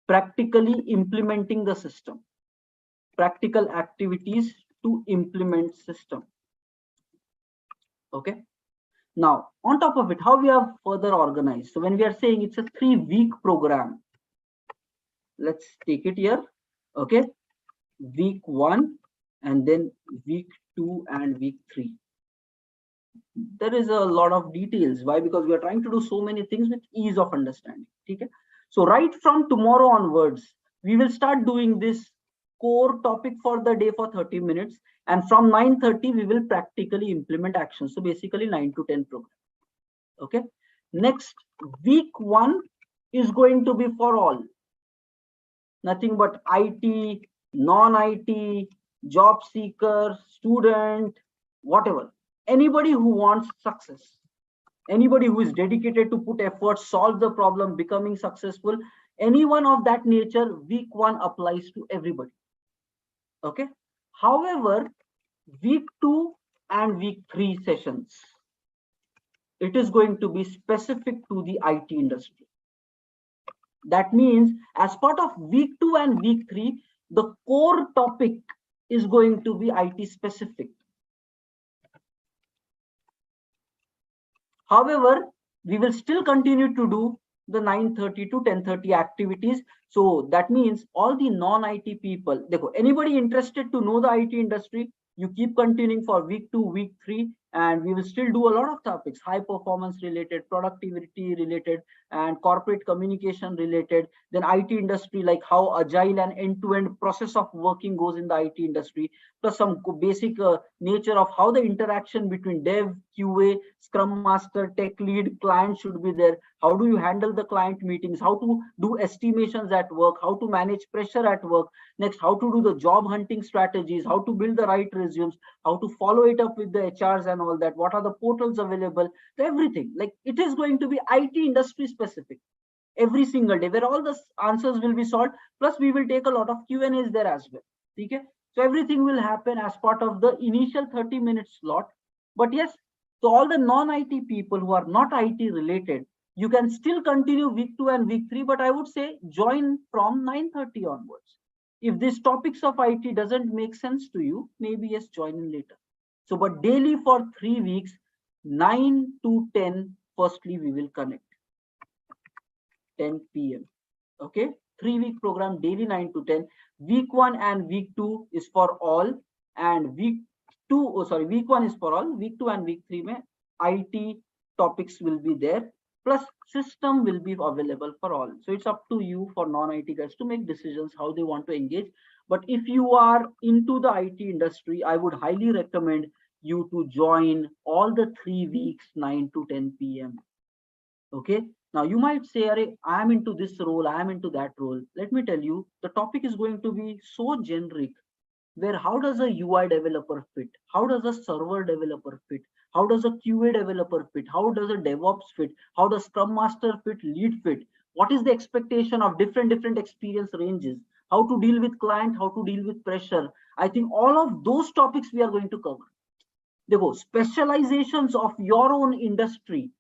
practically implementing the system, practical activities to implement system. Okay, now, on top of it, how we have further organized. So when we are saying it's a 3-week program, let's take it here. Okay, week 1 and then week 2 and week 3. there is a lot of details. Why? Because we are trying to do so many things with ease of understanding. Okay. So right from tomorrow onwards, we will start doing this core topic for the day for 30 minutes. And from 9:30, we will practically implement actions. So basically 9 to 10 program. Okay. Next, week 1 is going to be for all. Nothing but IT, non-IT, job seeker, student, whatever. Anybody who wants success, anybody who is dedicated to put effort, solve the problem, becoming successful, anyone of that nature, week 1 applies to everybody. Okay. However, week 2 and week 3 sessions, it is going to be specific to the IT industry. That means as part of week 2 and week 3, the core topic is going to be IT specific. However, we will still continue to do the 9:30 to 10:30 activities. So that means all the non-IT people, anybody interested to know the IT industry, you keep continuing for week 2, week 3, and we will still do a lot of topics, high performance related, productivity related, and corporate communication related. Then IT industry, like how agile and end-to-end process of working goes in the IT industry, plus some basic nature of how the interaction between dev, QA, scrum master, tech lead, client should be there. How do you handle the client meetings? How to do estimations at work? How to manage pressure at work? Next, how to do the job hunting strategies? How to build the right resumes? How to follow it up with the HRs and all that? What are the portals available? Everything. Like, it is going to be IT industry specific every single day, where all the answers will be solved. Plus, we will take a lot of Q&As there as well. Okay. So everything will happen as part of the initial 30-minute slot. But yes, so all the non-IT people who are not IT related, you can still continue week 2 and week 3, but I would say join from 9:30 onwards. If these topics of IT doesn't make sense to you, maybe yes, join in later. So, but daily for 3 weeks, 9 to 10, firstly, we will connect 10 p.m. Okay, 3-week program, daily 9 to 10. Week 1 and week 2 is for all, and week 1 is for all. Week 2 and week 3 mein IT topics will be there, plus system will be available for all. So it's up to you for non-IT guys to make decisions how they want to engage. But if you are into the IT industry, I would highly recommend you to join all the 3 weeks 9 to 10 p.m. Okay. Now you might say, I am into this role, I am into that role. Let me tell you, the topic is going to be so generic, where how does a UI developer fit? How does a server developer fit? How does a QA developer fit? How does a DevOps fit? How does Scrum Master fit, lead fit? What is the expectation of different experience ranges? How to deal with client, how to deal with pressure? I think all of those topics we are going to cover. Specializations of your own industry.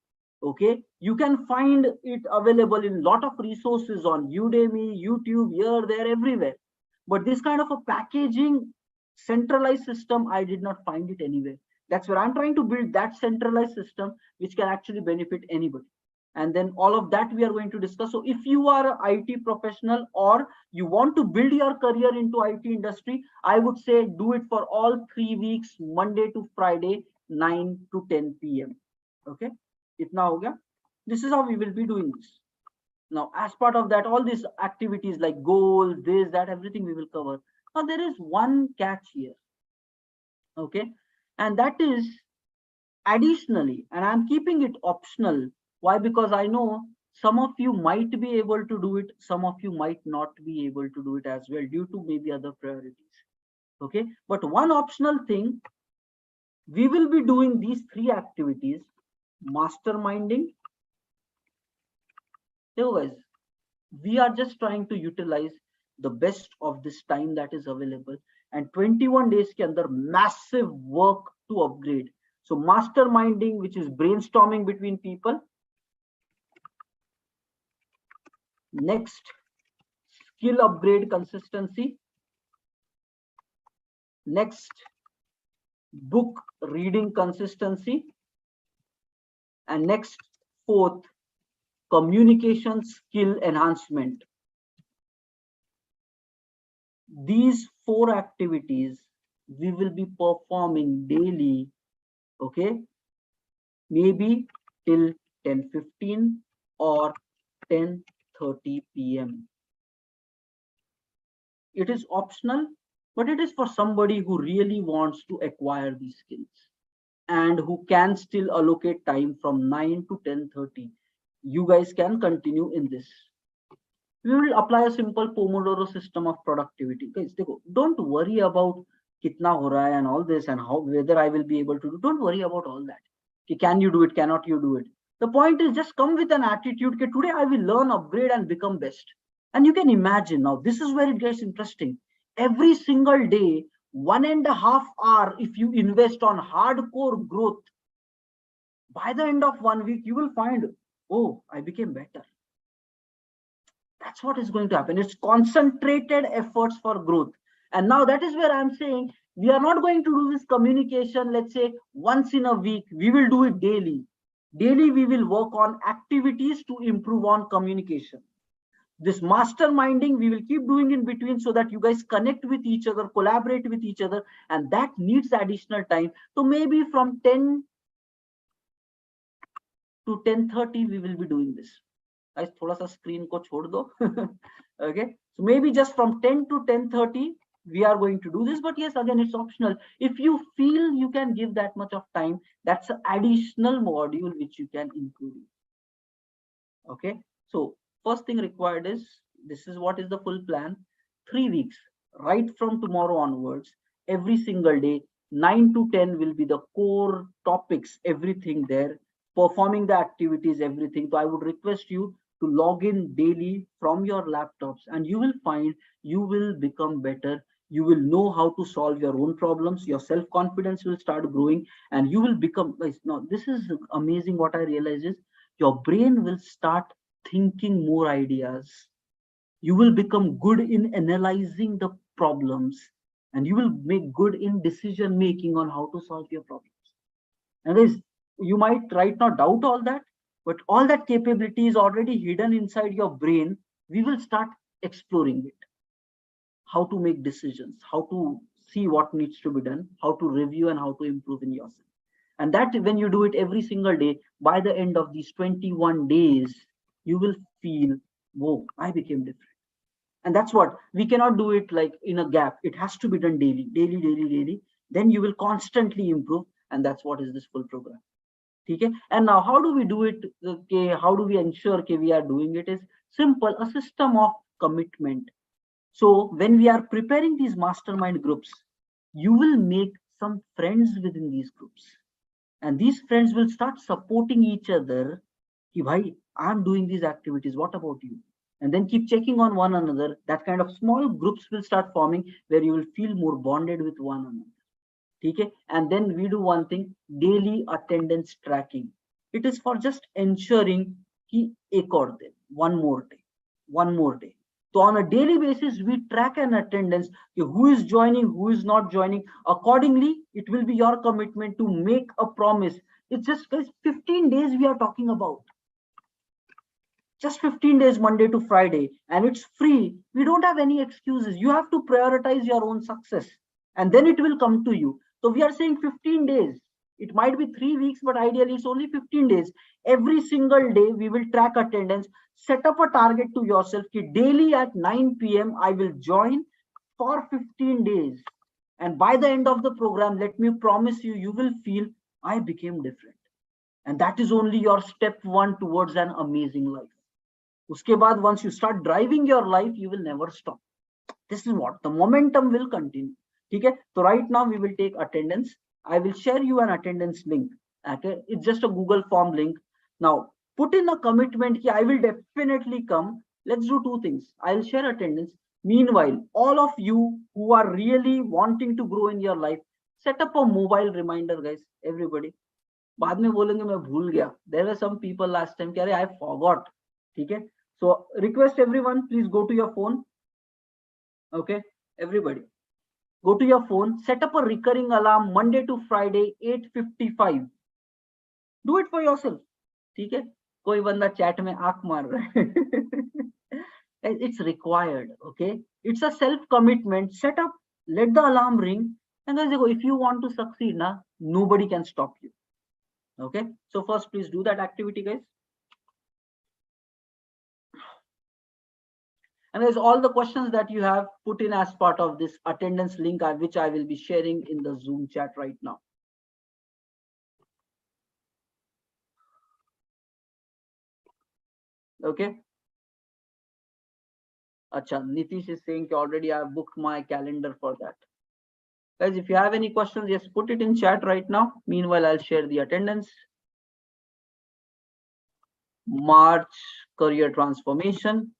Okay, you can find it available in lot of resources on Udemy, YouTube, here, there, everywhere. But this kind of a packaging centralized system, I did not find it anywhere. That's where I'm trying to build that centralized system which can actually benefit anybody. And then all of that we are going to discuss. So if you are an IT professional or you want to build your career into IT industry, I would say do it for all 3 weeks, Monday to Friday, 9 to 10 p.m. Okay. Itna ho gaya. This is how we will be doing this. Now, as part of that, all these activities like goals, this, that, everything we will cover. Now, there is one catch here. Okay. And that is additionally, and I'm keeping it optional. Why? Because I know some of you might be able to do it, some of you might not be able to do it as well due to maybe other priorities. Okay. But one optional thing, we will be doing these 3 activities: masterminding. So guys, we are just trying to utilize the best of this time that is available, and 21 days ke andar massive work to upgrade. So masterminding, which is brainstorming between people. Next, skill upgrade consistency. Next, book reading consistency. And next, 4th, communication skill enhancement. These 4 activities we will be performing daily. Okay. maybe till 10:15 or 10:30 p.m. It is optional, but it is for somebody who really wants to acquire these skills and who can still allocate time from 9 to 10:30. You guys can continue in this. We will apply a simple Pomodoro system of productivity. Guys, don't worry about kitna ho raha hai and all this and how whether I will be able to do. Don't worry about all that. Can you do it? Cannot you do it? The point is just come with an attitude. Today I will learn, upgrade, and become best. And you can imagine now. This is where it gets interesting. Every single day, 1.5 hours, if you invest on hardcore growth, by the end of 1 week, you will find, oh, I became better. That's what is going to happen. It's concentrated efforts for growth. And now that is where I'm saying we are not going to do this communication, let's say once in a week. We will do it daily. Daily, we will work on activities to improve on communication. This masterminding, we will keep doing in between so that you guys connect with each other, collaborate with each other, and that needs additional time. So maybe from 10 to 10:30, we will be doing this. Guys, thoda sa screen ko chhod do. Okay, so maybe just from 10 to 10:30, we are going to do this. But yes, again, it's optional. If you feel you can give that much of time, that's an additional module which you can include. Okay, so first thing required is, this is what is the full plan. 3 weeks, right from tomorrow onwards, every single day, 9 to 10 will be the core topics, everything there, performing the activities, everything. So I would request you to log in daily from your laptops, and you will find you will become better. You will know how to solve your own problems. Your self-confidence will start growing, and you will become, now this is amazing. What I realize is your brain will start thinking more ideas. You will become good in analyzing the problems, and you will make good in decision making on how to solve your problems. And this, you might right now doubt all that, but all that capability is already hidden inside your brain. We will start exploring it. How to make decisions, how to see what needs to be done, how to review, and how to improve in yourself. And that when you do it every single day, by the end of these 21 days, you will feel, whoa, I became different. And that's what we cannot do it like in a gap. It has to be done daily, daily, daily, daily. Then you will constantly improve. And that's what is this full program. Okay. And now how do we do it? Okay, how do we ensure okay, we are doing it? Is simple, a system of commitment. So when we are preparing these mastermind groups, you will make some friends within these groups. And these friends will start supporting each other. Ki, bhai, I'm doing these activities. What about you? And then keep checking on one another. That kind of small groups will start forming where you will feel more bonded with one another. Okay? And then we do one thing, daily attendance tracking. It is for just ensuring ki ek aur din, one more day, one more day. So on a daily basis, we track an attendance, who is joining, who is not joining. Accordingly, it will be your commitment to make a promise. It's just 15 days we are talking about. Just 15 days, Monday to Friday, and it's free. We don't have any excuses. You have to prioritize your own success, and then it will come to you. So we are saying 15 days. It might be 3 weeks, but ideally it's only 15 days. Every single day, we will track attendance. Set up a target to yourself. Daily at 9 p.m. I will join for 15 days. And by the end of the program, let me promise you, you will feel I became different. And that is only your step one towards an amazing life. Uske baad, once you start driving your life, you will never stop. This is what the momentum will continue. Okay? So right now we will take attendance. I will share you an attendance link. Okay, it's just a Google form link. Now put in a commitment. I will definitely come. Let's do two things. I'll share attendance. Meanwhile, all of you who are really wanting to grow in your life, set up a mobile reminder, guys. Everybody. बाद में बोलेंगे मैं भूल गया. There were some people last time. I forgot. Okay. So request everyone, please go to your phone. Okay, everybody. Go to your phone, set up a recurring alarm Monday to Friday, 8:55. Do it for yourself. ठीक है? कोई बंदा chat में आंख मार रहा है. It's required. Okay? It's a self-commitment. Set up, let the alarm ring. And guys, if you want to succeed, nobody can stop you. Okay, so first please do that activity, guys. And there's all the questions that you have put in as part of this attendance link, which I will be sharing in the Zoom chat right now. Okay. Acha, Nitish is saying already I have booked my calendar for that. Guys, if you have any questions, yes, put it in chat right now. Meanwhile, I'll share the attendance. March career transformation.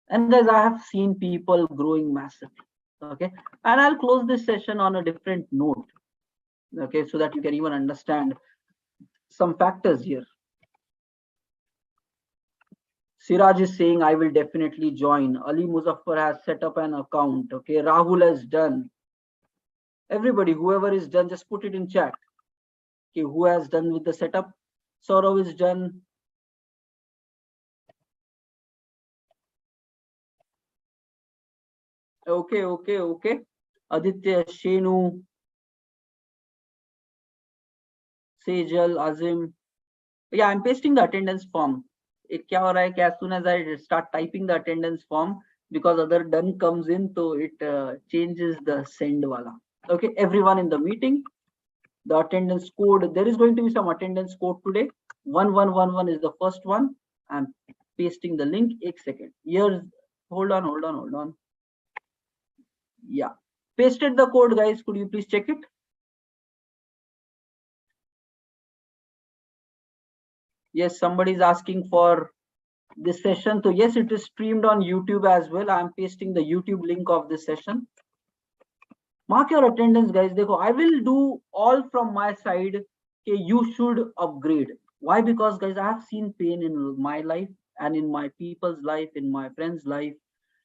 And guys, I have seen people growing massively. Okay. And I'll close this session on a different note. Okay, so that you can even understand some factors here. Siraj is saying, I will definitely join. Ali Muzaffar has set up an account. Okay, Rahul has done. Everybody, whoever is done, just put it in chat. Okay, who has done with the setup? Saurav is done. Okay. Aditya, Shenu, Sejal, Azim. Yeah, I'm pasting the attendance form. It kya ho raha hai, as soon as I start typing the attendance form, because other done comes in, so it changes the send wala. Okay, everyone in the meeting, the attendance code, there is going to be some attendance code today. 1111 is the first one. I'm pasting the link. 1 second. Here's, hold on. Yeah, pasted the code, guys. Could you please check it? Yes, somebody is asking for this session. So yes, it is streamed on YouTube as well. I'm pasting the YouTube link of this session. Mark your attendance, guys. Dekho, I will do all from my side. Okay, you should upgrade. Why? Because guys, I have seen pain in my life and in my people's life, in my friends' life.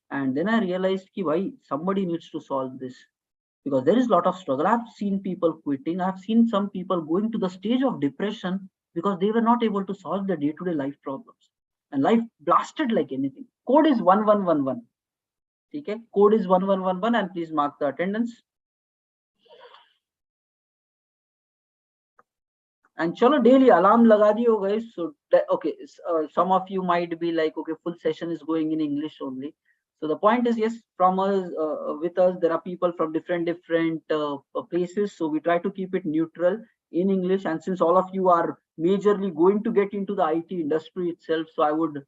And then I realized ki bhai, somebody needs to solve this, because there is a lot of struggle. I've seen people quitting. I've seen some people going to the stage of depression because they were not able to solve their day-to-day life problems. And life blasted like anything. Code is 1111. Okay, code is 1111, and please mark the attendance. And chalo, daily alarm laga diyo, guys. So okay, some of you might be like, okay, full session is going in English only. So the point is, yes, from us, with us, there are people from different places. So we try to keep it neutral in English. And since all of you are majorly going to get into the IT industry itself, so I would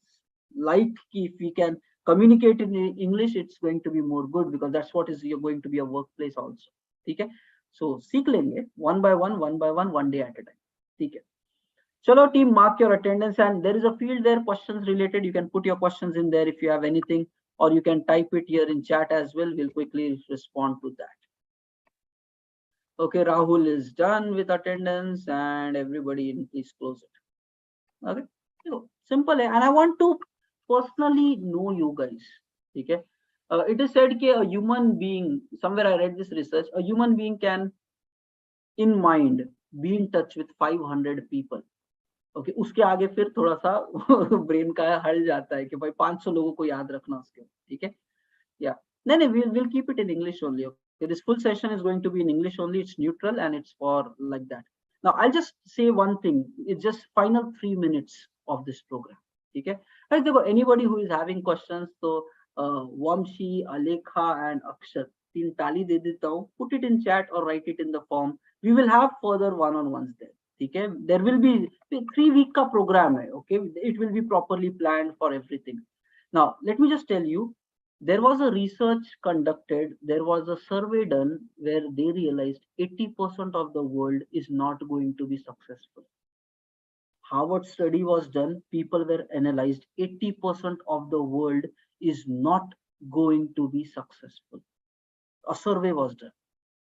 like if we can communicate in English, it's going to be more good, because that's what is you're going to be a workplace also. Okay, so seek lenge one by one day at a time. Okay. Chalo team, mark your attendance, and there is a field there, questions related. You can put your questions in there if you have anything, or you can type it here in chat as well. We'll quickly respond to that. Okay, Rahul is done with attendance, and everybody please close it. Okay, so simple, and I want to personally know you guys. Okay, it is said that a human being, somewhere I read this research, a human being can in mind be in touch with 500 people. Okay, उसके आगे फिर थोड़ा सा brain का हल जाता है कि भाई 500 लोगों को याद रखना उसके, ठीक है? या नहीं, we'll keep it in English only. Okay, this full session is going to be in English only. It's neutral and it's for like that. Now I'll just say one thing. It's just final 3 minutes of this program. Okay, guys, anybody who is having questions, so Wamshi, Alekha and Akshar, तीन ताली दे देता हूँ. Put it in chat or write it in the form. We will have further one-on-ones there. Okay, there will be 3-week ka program hai. Okay, it will be properly planned for everything. Now let me just tell you, there was a research conducted, there was a survey done where they realized 80% of the world is not going to be successful. Harvard study was done, people were analyzed, 80% of the world is not going to be successful. A survey was done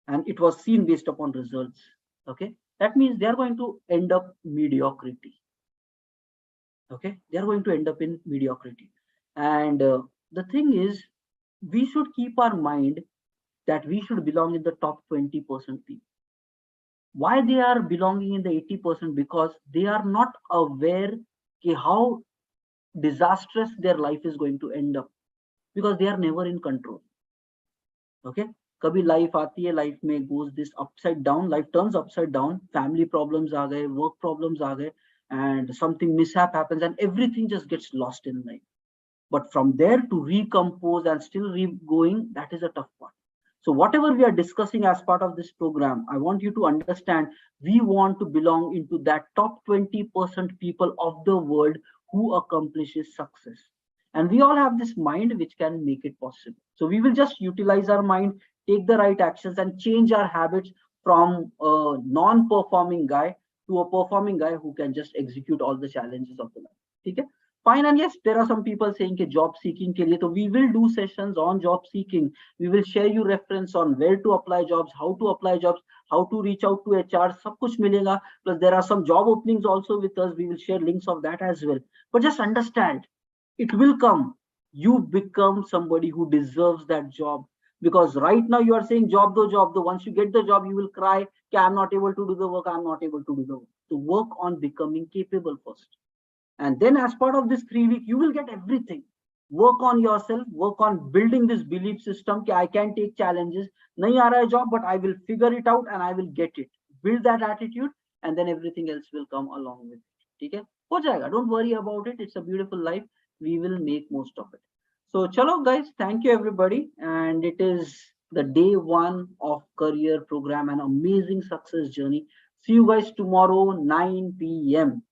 and it was seen based upon results. Okay, that means they are going to end up mediocrity. Okay, they are going to end up in mediocrity. And the thing is, we should keep our mind that we should belong in the top 20% people. Why they are belonging in the 80%? Because they are not aware how disastrous their life is going to end up, because they are never in control. Okay, कभी life आती है, life में goes this upside down, life turns upside down, family problems आ गए, work problems आ गए, and something mishap happens and everything just gets lost in life. But from there to recompose and still going, that is a tough part. So whatever we are discussing as part of this program, I want you to understand, we want to belong into that top 20% people of the world who accomplishes success. And we all have this mind which can make it possible. So we will just utilize our mind, take the right actions and change our habits from a non-performing guy to a performing guy who can just execute all the challenges of the life. Okay? Fine. And yes, there are some people saying that job seeking ke liye, so we will do sessions on job seeking. We will share you reference on where to apply jobs, how to apply jobs, how to reach out to HR, sab kuch milega. Plus there are some job openings also with us. We will share links of that as well. But just understand, it will come. You become somebody who deserves that job. Because right now you are saying job though, job though. Once you get the job, you will cry, I'm not able to do the work, I'm not able to do the work. So work on becoming capable first. And then as part of this 3 week, you will get everything. Work on yourself, work on building this belief system that I can take challenges. Nahi aa raha hai job, but I will figure it out and I will get it. Build that attitude and then everything else will come along with it. Okay? Ho jayega. Don't worry about it. It's a beautiful life. We will make most of it. So chalo guys, thank you everybody. And it is the day 1 of career program, an amazing success journey. See you guys tomorrow 9 p.m.